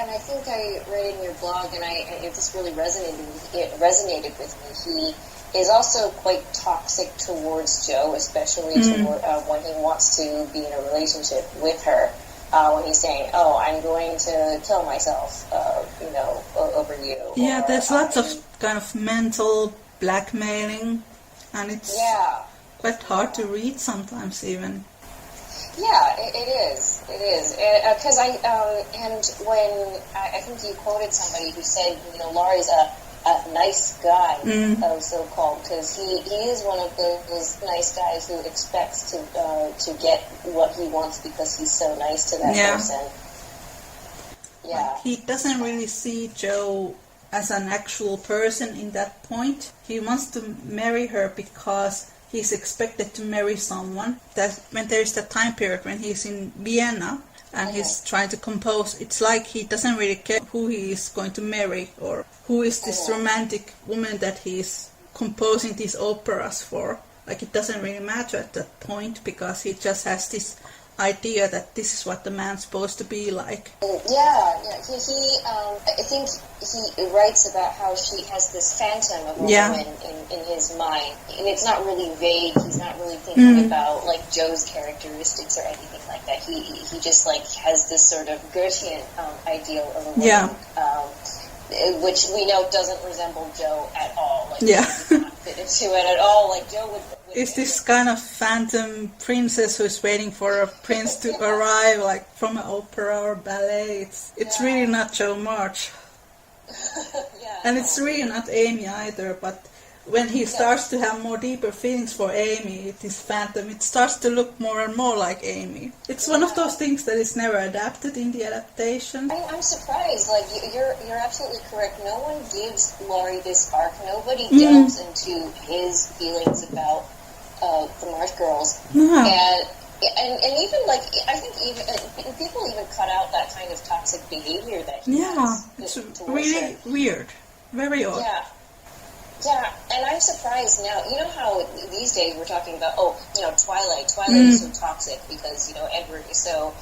and I think I read in your blog, and it just really resonated with me. He is also quite toxic towards Jo, especially when he wants to be in a relationship with her. When he's saying, "Oh, I'm going to kill myself," over you. Yeah, there's lots of kind of mental blackmailing, and it's quite hard to read sometimes, even. Yeah, it is. Because and when I think you quoted somebody who said, Laurie's a nice guy, so-called, because he is one of those nice guys who expects to get what he wants because he's so nice to that person. Yeah. He doesn't really see Jo as an actual person in that point. He wants to marry her because he's expected to marry someone. That when there is that time period when he's in Vienna and he's trying to compose, it's like he doesn't really care who he is going to marry or who is this romantic woman that he's composing these operas for. Like, it doesn't really matter at that point because he just has this idea that this is what the man's supposed to be like. Yeah. I think he writes about how she has this phantom of a woman in his mind, and it's not really vague. He's not really thinking about like Jo's characteristics or anything like that. He just like has this sort of Goethean ideal of a woman, which we know doesn't resemble Jo at all. Like, does not fit into it at all. Like Jo would. Is this kind of phantom princess who's waiting for a prince to arrive, like from an opera or ballet? It's really not Jo March. And it's really not Amy either, but when he starts to have more deeper feelings for Amy, this phantom, it starts to look more and more like Amy. It's one of those things that is never adapted in the adaptation. I'm surprised. Like, you're absolutely correct. No one gives Laurie this arc. Nobody delves into his feelings about the Marsh Girls. And even like, I think even people even cut out that kind of toxic behavior that he has. It's really weird. Very odd. Yeah, and I'm surprised now. You know how these days we're talking about, Twilight. Twilight is so toxic because, Edward is so,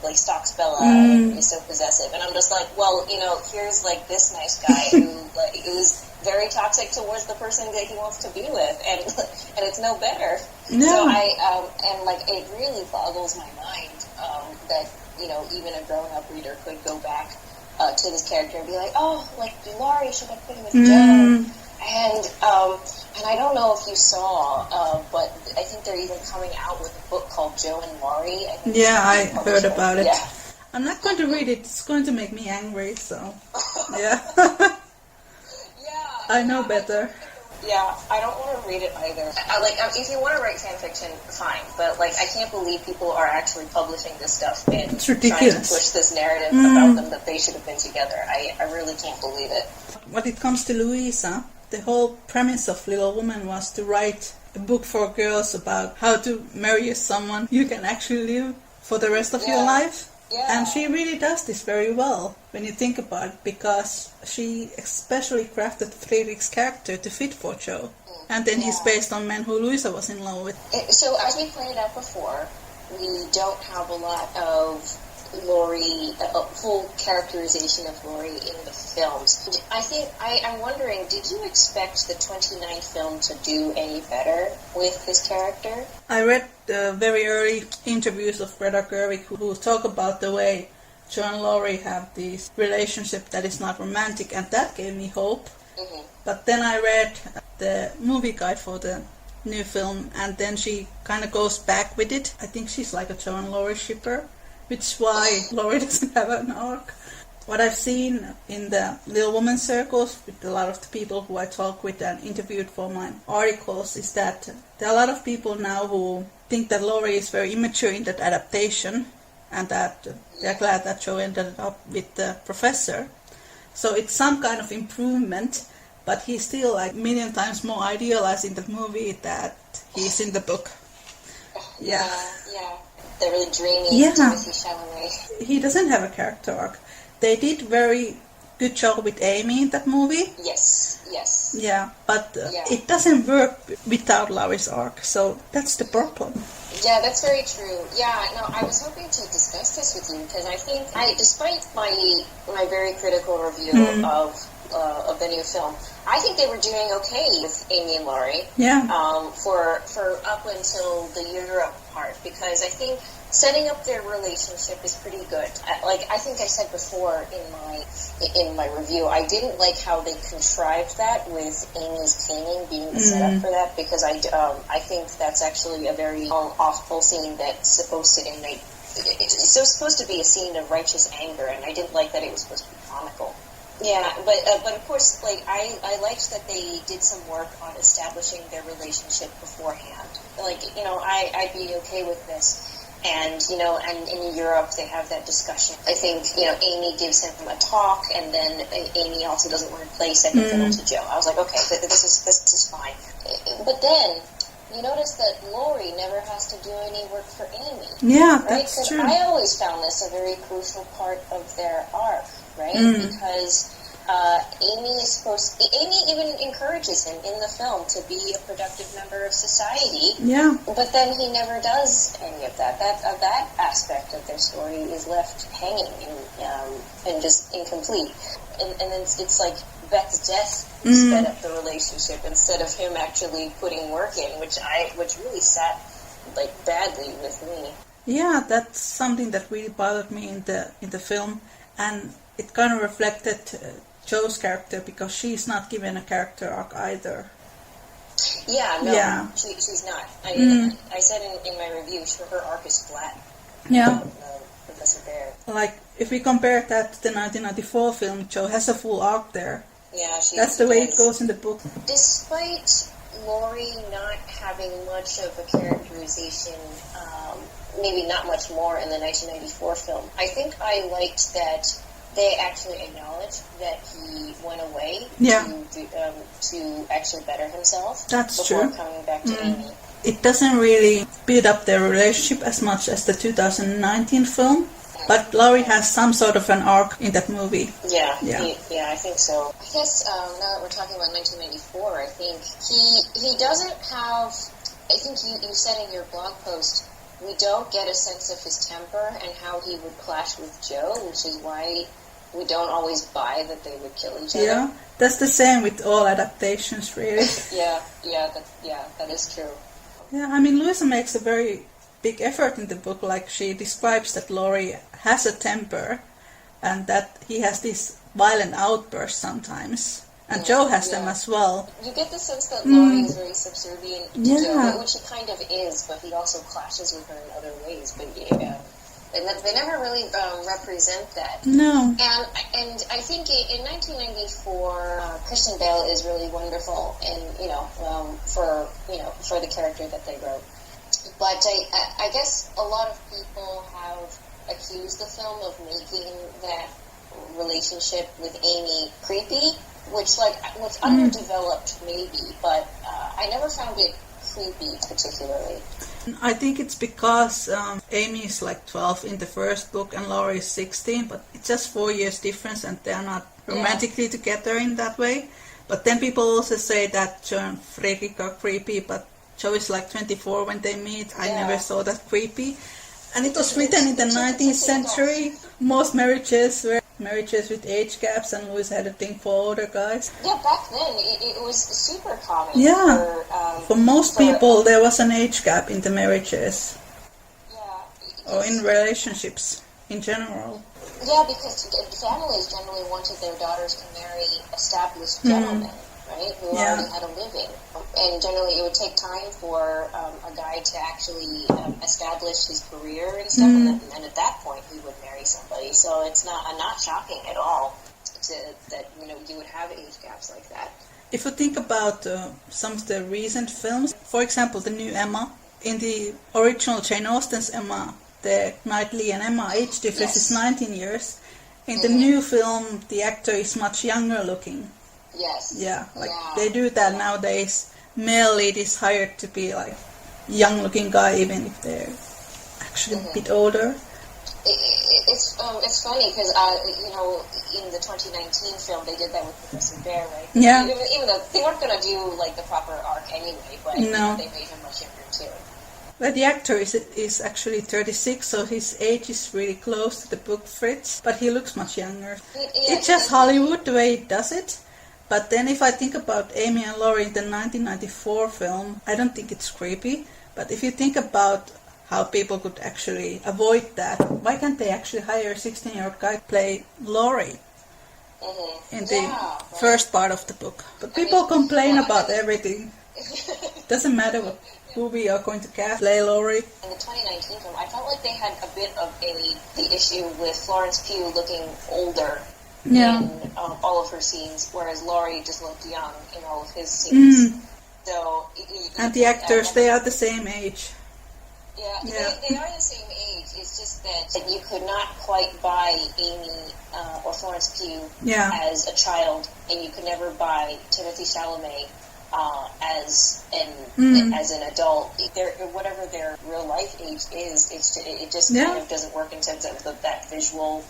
like, stalks Bella and is so possessive. And I'm just like, well, here's, like, this nice guy who's very toxic towards the person that he wants to be with, and it's no better. No. So it really boggles my mind that, even a grown-up reader could go back to this character and be like, oh, like, Laurie should have put him with Jo. And I don't know if you saw, but I think they're even coming out with a book called Jo and Laurie. I heard about it. Yeah. I'm not going to read it. It's going to make me angry, so, yeah. I know better. Yeah, I don't want to read it either. If you want to write fan fiction, fine. But, I can't believe people are actually publishing this stuff and it's ridiculous. Trying to push this narrative about them that they should have been together. I really can't believe it. When it comes to Louisa, the whole premise of Little Woman was to write a book for girls about how to marry someone you can actually live for the rest of your life. Yeah. And she really does this very well when you think about it, because she especially crafted Friedrich's character to fit for Jo. And then he's based on men who Louisa was in love with. So as we pointed out before, we don't have a lot of Laurie, a full characterization of Laurie in the films. I'm wondering, did you expect the 29th film to do any better with his character? I read very early interviews of Greta Gerwig who talk about the way Jo and Laurie have this relationship that is not romantic, and that gave me hope. But then I read the movie guide for the new film, and then she kind of goes back with it. I think she's like a Jo and Laurie shipper, which is why Laurie doesn't have an arc. What I've seen in the Little Woman circles with a lot of the people who I talk with and interviewed for my articles is that there are a lot of people now who think that Laurie is very immature in that adaptation, and that they're glad that Jo ended up with the professor. So it's some kind of improvement, but he's still like a million times more idealized in the movie that he's in the book. Yeah. The really dreamy Timothy Chalamet. He doesn't have a character arc. They did very good job with Amy in that movie. Yes. Yeah, but it doesn't work without Laurie's arc, so that's the problem. Yeah, that's very true. Yeah, no, I was hoping to discuss this with you because I think, despite my very critical review of the new film, I think they were doing okay with Amy and Laurie. Yeah. For up until the Europe part, because I think setting up their relationship is pretty good. I think I said before in my review, I didn't like how they contrived that with Amy's caning being the setup for that, because I think that's actually a very awful scene that's supposed to emanate. It's supposed to be a scene of righteous anger, and I didn't like that it was supposed to be comical. Yeah, but of course, I liked that they did some work on establishing their relationship beforehand. I'd be okay with this. And, and in Europe, they have that discussion. I think, Amy gives him a talk, and then Amy also doesn't want to play second fiddle to Joe. I was like, okay, this is fine. But then, you notice that Laurie never has to do any work for Amy. Yeah, right? that's true. I always found this a very crucial part of their arc, right? Because Amy even encourages him in the film to be a productive member of society. Yeah. But then he never does any of that. That aspect of their story is left hanging and just incomplete. And then it's like Beth's death sped up the relationship instead of him actually putting work in, which really sat badly with me. Yeah, that's something that really bothered me in the film, and it kind of reflected Joe's character, because she's not given a character arc either. Yeah, no, yeah. She's not. I said in my review, her arc is flat. Yeah. Professor Bear. If we compare that to the 1994 film, Joe has a full arc there. Yeah, that's the way it goes in the book. Despite Laurie not having much of a characterization, maybe not much more in the 1994 film, I think I liked that they actually acknowledged that he went away to actually better himself. That's before true. Coming back to Amy. It doesn't really build up their relationship as much as the 2019 film, but Laurie has some sort of an arc in that movie. Yeah, I think so. I guess now that we're talking about 1994, I think he doesn't have. I think you said in your blog post, we don't get a sense of his temper and how he would clash with Joe, which is why we don't always buy that they would kill each other. Yeah, that's the same with all adaptations, really. That is true. Yeah, I mean, Louisa makes a very big effort in the book. She describes that Laurie has a temper and that he has these violent outbursts sometimes. And Joe has them as well. You get the sense that Laurie is very subservient to Joe, which he kind of is, but he also clashes with her in other ways. But and they never really represent that. No. And I think in 1994, Christian Bale is really wonderful, and for the character that they wrote. But I guess a lot of people have accused the film of making that relationship with Amy creepy, which was underdeveloped maybe, but I never found it creepy particularly. I think it's because Amy is 12 in the first book and Laurie is 16, but it's just 4 years difference and they're not romantically together in that way. But then people also say that Joe and Fredrik are creepy, but Joe is 24 when they meet. I never saw that creepy. And it was written in the 19th century. Most marriages were marriages with age gaps, and Louis had a thing for older guys. Yeah, back then it was super common. Yeah, for most people there was an age gap in the marriages. Yeah. Or in relationships in general. Yeah, because families generally wanted their daughters to marry established gentlemen, right, who already had a living. And generally it would take time for a guy to actually establish his career and stuff, and then at that point he would marry somebody. So it's not shocking at all that you would have age gaps like that. If you think about some of the recent films, for example, the new Emma, in the original Jane Austen's Emma, the Knightley and Emma age difference is 19 years. In the new film, the actor is much younger looking. Yes. Yeah, they do that nowadays. Male lead is hired to be young looking guy, even if they're actually a bit older. It's funny because in the 2019 film they did that with Professor Bear, right? Yeah. Even though they weren't gonna do the proper arc anyway, but they made him much younger too. But the actor is actually 36, so his age is really close to the book Fritz, but he looks much younger. It's just Hollywood the way it does it. But then if I think about Amy and Laurie in the 1994 film, I don't think it's creepy. But if you think about how people could actually avoid that, why can't they actually hire a 16-year-old guy to play Laurie in the first part of the book? But people complain about everything. Doesn't matter who we are going to cast play Laurie. In the 2019 film, I felt like they had a bit of the issue with Florence Pugh looking older in all of her scenes, whereas Laurie just looked young in all of his scenes. So, and the actors, they are the same age. Yeah. They are the same age. It's just that you could not quite buy Amy or Florence Pugh as a child, and you could never buy Timothée Chalamet as an adult. Whatever their real life age is, it just kind of doesn't work in terms of that visual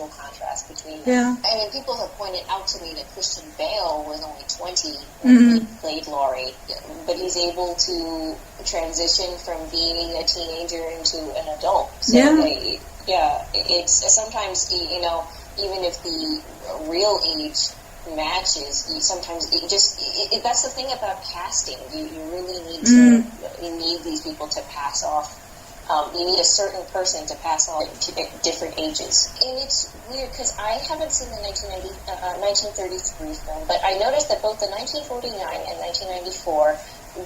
contrast between them. I mean, people have pointed out to me that Christian Bale was only 20 when he played Laurie, but he's able to transition from being a teenager into an adult. So it's sometimes, you know, even if the real age matches, sometimes that's the thing about casting. You really need these people to pass off. You need a certain person to pass off to different ages. And it's weird because I haven't seen the 1933 film, but I noticed that both the 1949 and 1994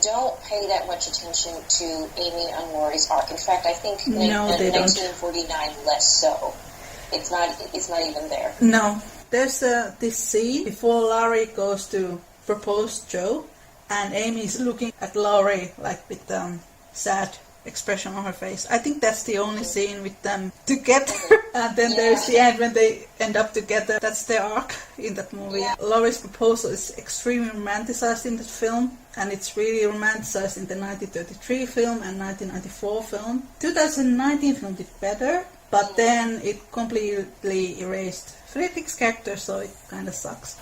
don't pay that much attention to Amy and Laurie's arc. In fact, I think 1949 less so. It's not even there. No. There's this scene before Laurie goes to propose Joe, and Amy's looking at Laurie like with sad expression on her face. I think that's the only scene with them together. And then there's the end when they end up together. That's their arc in that movie. Yeah. Laurie's proposal is extremely romanticized in the film, and it's really romanticized in the 1933 film and 1994 film. 2019 film did better, but then it completely erased Friedrich's character, so it kind of sucks.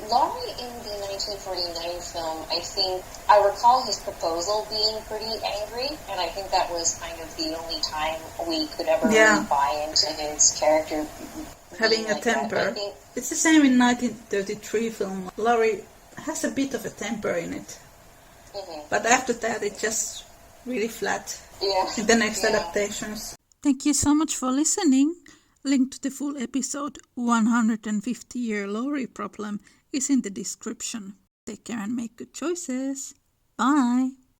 Laurie in the 1949 film, I think, I recall his proposal being pretty angry, and I think that was kind of the only time we could ever really buy into his character having a temper. It's the same in 1933 film. Laurie has a bit of a temper in it, but after that it's just really flat in the next adaptations. Thank you so much for listening. Link to the full episode 150-Year Laurie Problem is in the description. Take care and make good choices. Bye!